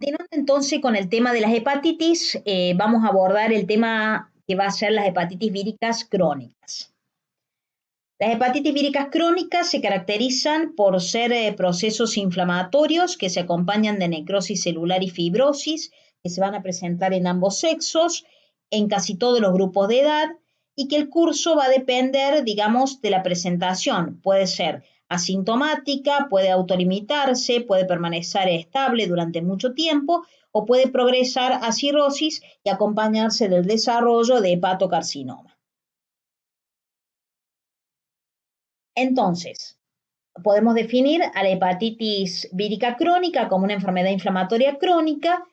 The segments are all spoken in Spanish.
Continuando entonces con el tema de las hepatitis, vamos a abordar el tema que va a ser las hepatitis víricas crónicas. Las hepatitis víricas crónicas se caracterizan por ser procesos inflamatorios que se acompañan de necrosis celular y fibrosis, que se van a presentar en ambos sexos, en casi todos los grupos de edad, y que el curso va a depender, digamos, de la presentación. Puede ser asintomática, puede autolimitarse, puede permanecer estable durante mucho tiempo o puede progresar a cirrosis y acompañarse del desarrollo de hepatocarcinoma. Entonces, podemos definir a la hepatitis vírica crónica como una enfermedad inflamatoria crónica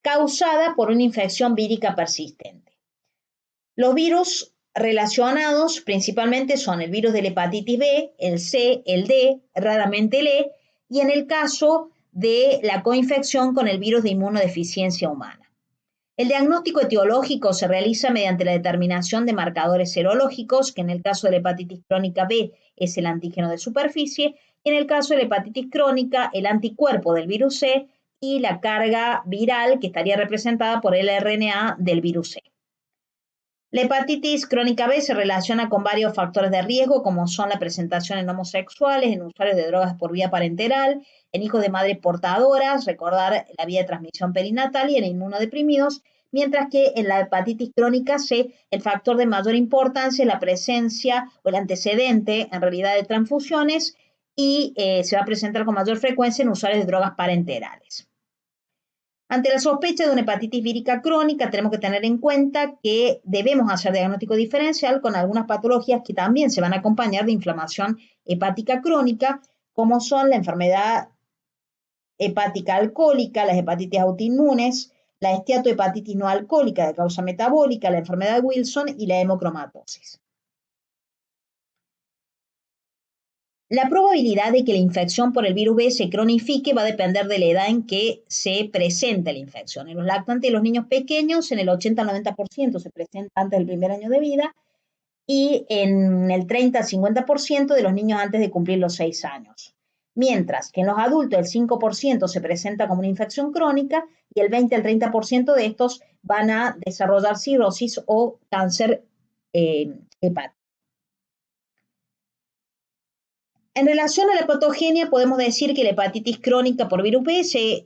causada por una infección vírica persistente. Los virus relacionados principalmente son el virus de la hepatitis B, el C, el D, raramente el E, y en el caso de la coinfección con el virus de inmunodeficiencia humana. El diagnóstico etiológico se realiza mediante la determinación de marcadores serológicos, que en el caso de la hepatitis crónica B es el antígeno de superficie, y en el caso de la hepatitis crónica el anticuerpo del virus C y la carga viral que estaría representada por el RNA del virus C. La hepatitis crónica B se relaciona con varios factores de riesgo, como son la presentación en homosexuales, en usuarios de drogas por vía parenteral, en hijos de madres portadoras, recordar la vía de transmisión perinatal y en inmunodeprimidos, mientras que en la hepatitis crónica C el factor de mayor importancia es la presencia o el antecedente, en realidad, de transfusiones y se va a presentar con mayor frecuencia en usuarios de drogas parenterales. Ante la sospecha de una hepatitis vírica crónica, tenemos que tener en cuenta que debemos hacer diagnóstico diferencial con algunas patologías que también se van a acompañar de inflamación hepática crónica, como son la enfermedad hepática alcohólica, las hepatitis autoinmunes, la esteatohepatitis no alcohólica de causa metabólica, la enfermedad de Wilson y la hemocromatosis. La probabilidad de que la infección por el virus B se cronifique va a depender de la edad en que se presenta la infección. En los lactantes y los niños pequeños, en el 80 al 90% se presenta antes del primer año de vida y en el 30 al 50% de los niños antes de cumplir los 6 años. Mientras que en los adultos el 5% se presenta como una infección crónica y el 20 al 30% de estos van a desarrollar cirrosis o cáncer hepático. En relación a la patogenia, podemos decir que la hepatitis crónica por virus B se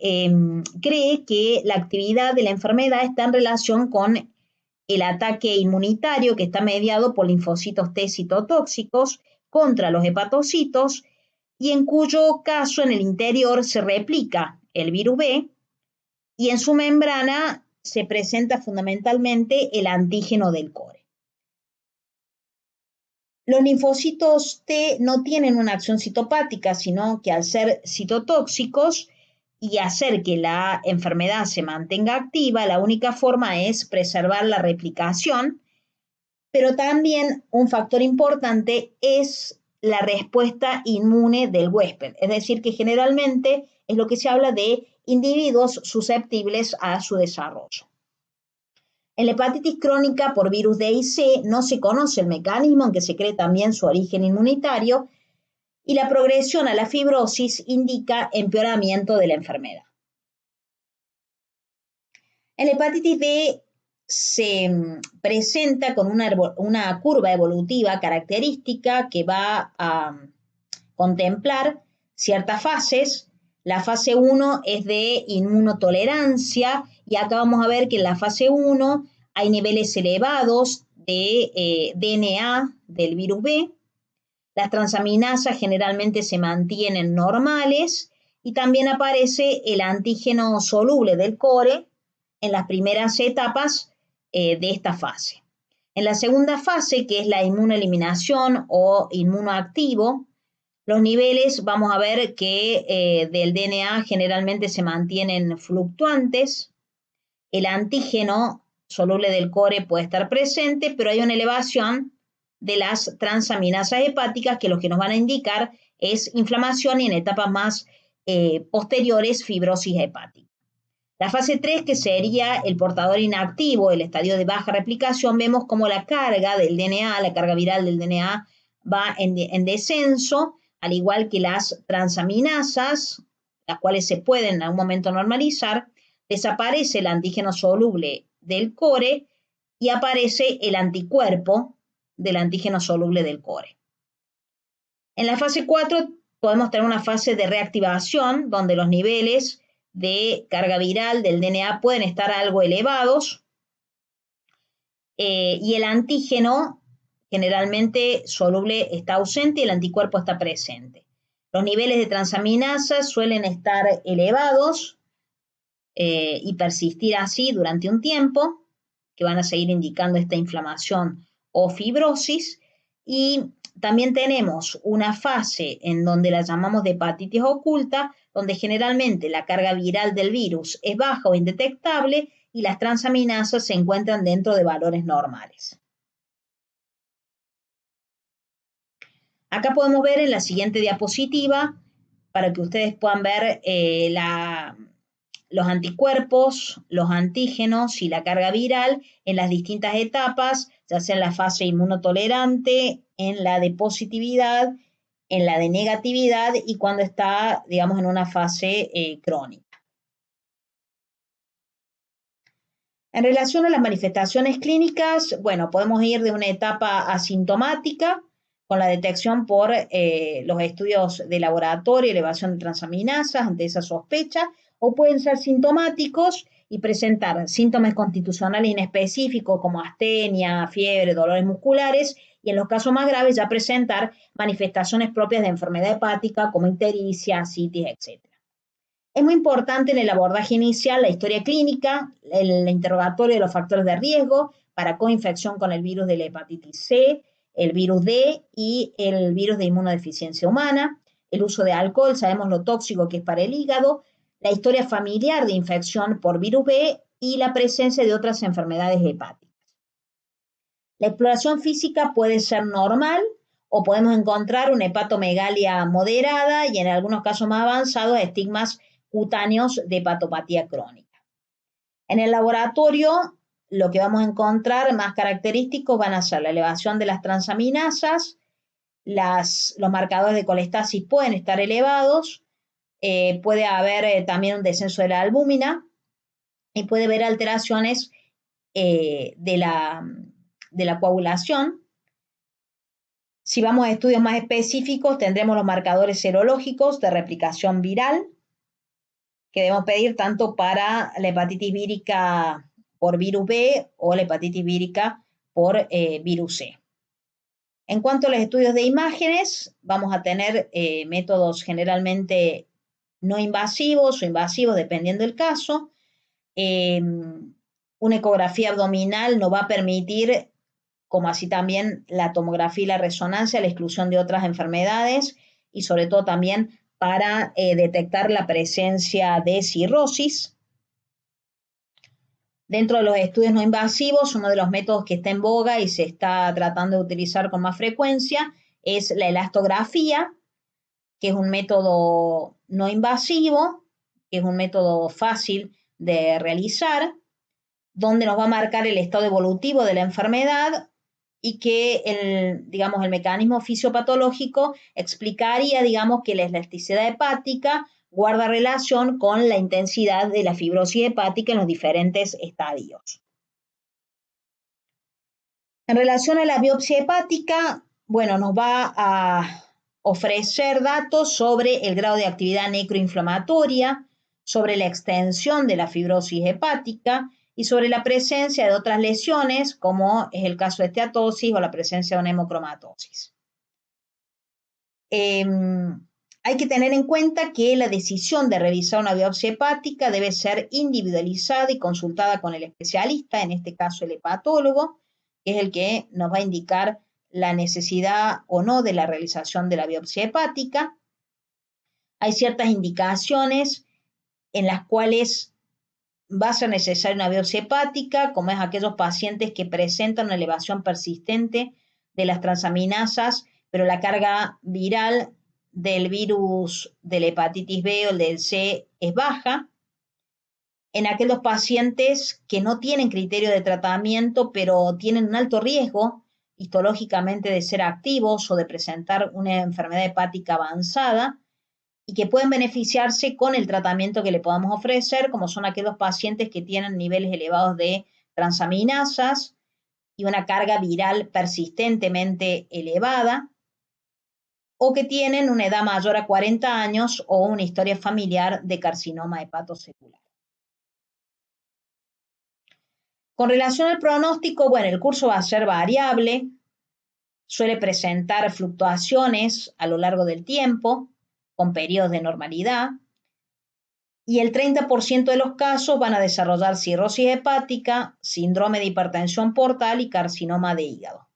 cree que la actividad de la enfermedad está en relación con el ataque inmunitario que está mediado por linfocitos T citotóxicos contra los hepatocitos y en cuyo caso en el interior se replica el virus B y en su membrana se presenta fundamentalmente el antígeno del core. Los linfocitos T no tienen una acción citopática, sino que al ser citotóxicos y hacer que la enfermedad se mantenga activa, la única forma es preservar la replicación, pero también un factor importante es la respuesta inmune del huésped, es decir, que generalmente es lo que se habla de individuos susceptibles a su desarrollo. En la hepatitis crónica por virus D y C no se conoce el mecanismo en que se cree también su origen inmunitario y la progresión a la fibrosis indica empeoramiento de la enfermedad. En la hepatitis B se presenta con una curva evolutiva característica que va a contemplar ciertas fases. La fase 1 es de inmunotolerancia y acá vamos a ver que en la fase 1 hay niveles elevados de DNA del virus B. Las transaminasas generalmente se mantienen normales y también aparece el antígeno soluble del core en las primeras etapas de esta fase. En la segunda fase, que es la inmunoeliminación o inmunoactivo, los niveles vamos a ver que del DNA generalmente se mantienen fluctuantes. El antígeno soluble del core puede estar presente, pero hay una elevación de las transaminasas hepáticas que lo que nos van a indicar es inflamación y en etapas más posteriores fibrosis hepática. La fase 3, que sería el portador inactivo, el estadio de baja replicación, vemos como la carga del DNA, la carga viral del DNA va en descenso, al igual que las transaminasas las cuales se pueden en algún momento normalizar, desaparece el antígeno soluble del core y aparece el anticuerpo del antígeno soluble del core. En la fase 4 podemos tener una fase de reactivación donde los niveles de carga viral del DNA pueden estar algo elevados y el antígeno generalmente soluble está ausente y el anticuerpo está presente. Los niveles de transaminasas suelen estar elevados y persistir así durante un tiempo, que van a seguir indicando esta inflamación o fibrosis, y también tenemos una fase en donde la llamamos de hepatitis oculta, donde generalmente la carga viral del virus es baja o indetectable y las transaminasas se encuentran dentro de valores normales. Acá podemos ver en la siguiente diapositiva, para que ustedes puedan ver los anticuerpos, los antígenos y la carga viral en las distintas etapas, ya sea en la fase inmunotolerante, en la de positividad, en la de negatividad y cuando está, digamos, en una fase crónica. En relación a las manifestaciones clínicas, bueno, podemos ir de una etapa asintomática, con la detección por los estudios de laboratorio, elevación de transaminasas ante esa sospecha, o pueden ser sintomáticos y presentar síntomas constitucionales inespecíficos como astenia, fiebre, dolores musculares, y en los casos más graves ya presentar manifestaciones propias de enfermedad hepática como ictericia, ascitis, etc. Es muy importante en el abordaje inicial la historia clínica, el interrogatorio de los factores de riesgo para coinfección con el virus de la hepatitis C, el virus D y el virus de inmunodeficiencia humana, el uso de alcohol, sabemos lo tóxico que es para el hígado, la historia familiar de infección por virus B y la presencia de otras enfermedades hepáticas. La exploración física puede ser normal o podemos encontrar una hepatomegalia moderada y en algunos casos más avanzados estigmas cutáneos de hepatopatía crónica. En el laboratorio, lo que vamos a encontrar más característicos van a ser la elevación de las transaminasas, los marcadores de colestasis pueden estar elevados, puede haber también un descenso de la albúmina y puede haber alteraciones de la coagulación. Si vamos a estudios más específicos, tendremos los marcadores serológicos de replicación viral, que debemos pedir tanto para la hepatitis vírica por virus B o la hepatitis vírica por virus C. En cuanto a los estudios de imágenes, vamos a tener métodos generalmente no invasivos o invasivos, dependiendo del caso. Una ecografía abdominal nos va a permitir, como así también la tomografía y la resonancia, la exclusión de otras enfermedades y sobre todo también para detectar la presencia de cirrosis. Dentro de los estudios no invasivos, uno de los métodos que está en boga y se está tratando de utilizar con más frecuencia es la elastografía, que es un método no invasivo, que es un método fácil de realizar, donde nos va a marcar el estado evolutivo de la enfermedad y que el mecanismo fisiopatológico explicaría, que la elasticidad hepática guarda relación con la intensidad de la fibrosis hepática en los diferentes estadios. En relación a la biopsia hepática, bueno, nos va a ofrecer datos sobre el grado de actividad necroinflamatoria, sobre la extensión de la fibrosis hepática y sobre la presencia de otras lesiones, como es el caso de esteatosis o la presencia de una hemocromatosis. Hay que tener en cuenta que la decisión de realizar una biopsia hepática debe ser individualizada y consultada con el especialista, en este caso el hepatólogo, que es el que nos va a indicar la necesidad o no de la realización de la biopsia hepática. Hay ciertas indicaciones en las cuales va a ser necesaria una biopsia hepática, como es aquellos pacientes que presentan una elevación persistente de las transaminasas, pero la carga viral del virus de la hepatitis B o el del C es baja. En aquellos pacientes que no tienen criterio de tratamiento, pero tienen un alto riesgo histológicamente de ser activos o de presentar una enfermedad hepática avanzada, y que pueden beneficiarse con el tratamiento que le podamos ofrecer, como son aquellos pacientes que tienen niveles elevados de transaminasas y una carga viral persistentemente elevada, o que tienen una edad mayor a 40 años o una historia familiar de carcinoma hepatocelular. Con relación al pronóstico, bueno, el curso va a ser variable, suele presentar fluctuaciones a lo largo del tiempo, con periodos de normalidad, y el 30% de los casos van a desarrollar cirrosis hepática, síndrome de hipertensión portal y carcinoma de hígado.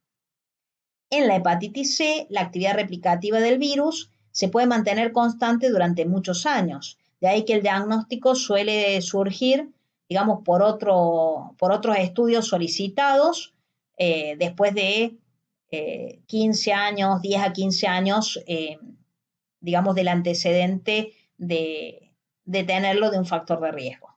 En la hepatitis C, la actividad replicativa del virus se puede mantener constante durante muchos años. De ahí que el diagnóstico suele surgir, digamos, por otros estudios solicitados después de 15 años, 10 a 15 años, digamos, del antecedente de tenerlo de un factor de riesgo.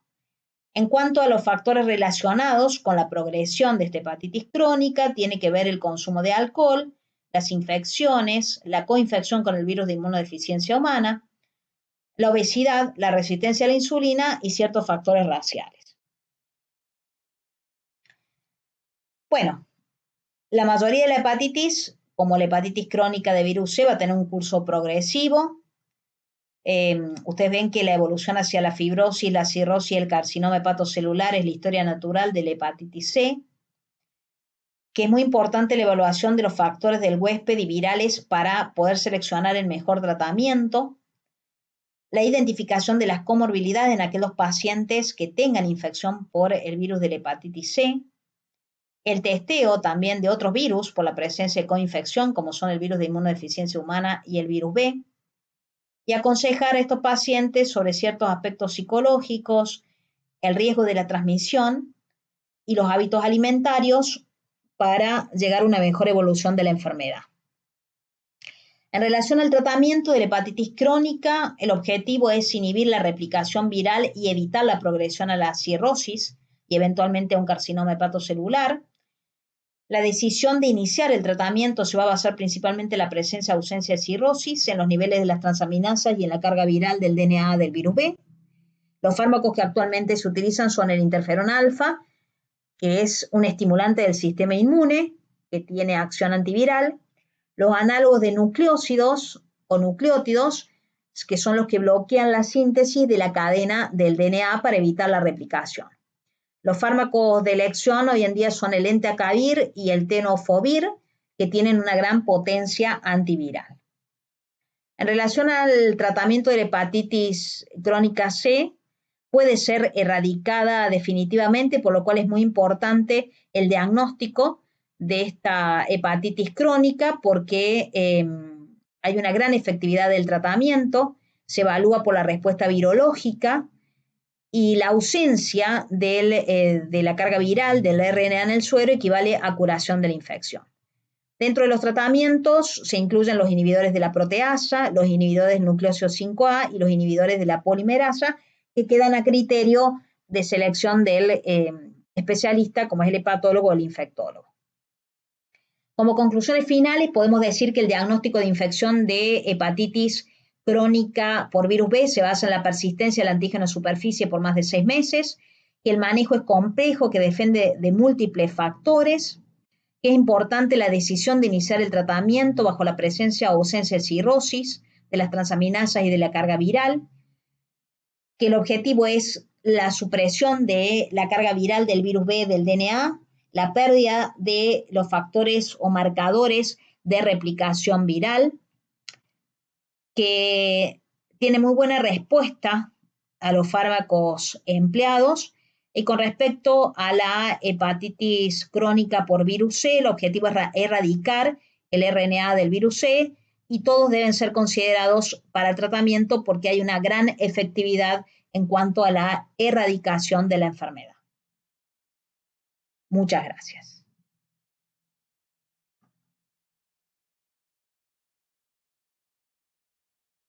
En cuanto a los factores relacionados con la progresión de esta hepatitis crónica, tiene que ver el consumo de alcohol, las infecciones, la coinfección con el virus de inmunodeficiencia humana, la obesidad, la resistencia a la insulina y ciertos factores raciales. Bueno, la mayoría de la hepatitis, como la hepatitis crónica de virus C, va a tener un curso progresivo. Ustedes ven que la evolución hacia la fibrosis, la cirrosis y el carcinoma hepatocelular es la historia natural de la hepatitis C, que es muy importante la evaluación de los factores del huésped y virales para poder seleccionar el mejor tratamiento, la identificación de las comorbilidades en aquellos pacientes que tengan infección por el virus de la hepatitis C, el testeo también de otros virus por la presencia de coinfección, como son el virus de inmunodeficiencia humana y el virus B, y aconsejar a estos pacientes sobre ciertos aspectos psicológicos, el riesgo de la transmisión y los hábitos alimentarios para llegar a una mejor evolución de la enfermedad. En relación al tratamiento de la hepatitis crónica, el objetivo es inhibir la replicación viral y evitar la progresión a la cirrosis y eventualmente a un carcinoma hepatocelular. La decisión de iniciar el tratamiento se va a basar principalmente en la presencia o ausencia de cirrosis, en los niveles de las transaminasas y en la carga viral del DNA del virus B. Los fármacos que actualmente se utilizan son el interferón alfa, que es un estimulante del sistema inmune, que tiene acción antiviral, los análogos de nucleócidos o nucleótidos, que son los que bloquean la síntesis de la cadena del DNA para evitar la replicación. Los fármacos de elección hoy en día son el entecavir y el tenofovir, que tienen una gran potencia antiviral. En relación al tratamiento de la hepatitis crónica C, puede ser erradicada definitivamente, por lo cual es muy importante el diagnóstico de esta hepatitis crónica porque hay una gran efectividad del tratamiento, se evalúa por la respuesta virológica y la ausencia de la carga viral del RNA en el suero equivale a curación de la infección. Dentro de los tratamientos se incluyen los inhibidores de la proteasa, los inhibidores del nucleócido 5A y los inhibidores de la polimerasa, que quedan a criterio de selección del especialista, como es el hepatólogo o el infectólogo. Como conclusiones finales, podemos decir que el diagnóstico de infección de hepatitis crónica por virus B se basa en la persistencia del antígeno en superficie por más de 6 meses, que el manejo es complejo, que depende de múltiples factores, que es importante la decisión de iniciar el tratamiento bajo la presencia o ausencia de cirrosis, de las transaminasas y de la carga viral, que el objetivo es la supresión de la carga viral del virus B del DNA, la pérdida de los factores o marcadores de replicación viral, que tiene muy buena respuesta a los fármacos empleados. Y con respecto a la hepatitis crónica por virus C, el objetivo es erradicar el RNA del virus C y todos deben ser considerados para el tratamiento porque hay una gran efectividad en cuanto a la erradicación de la enfermedad. Muchas gracias.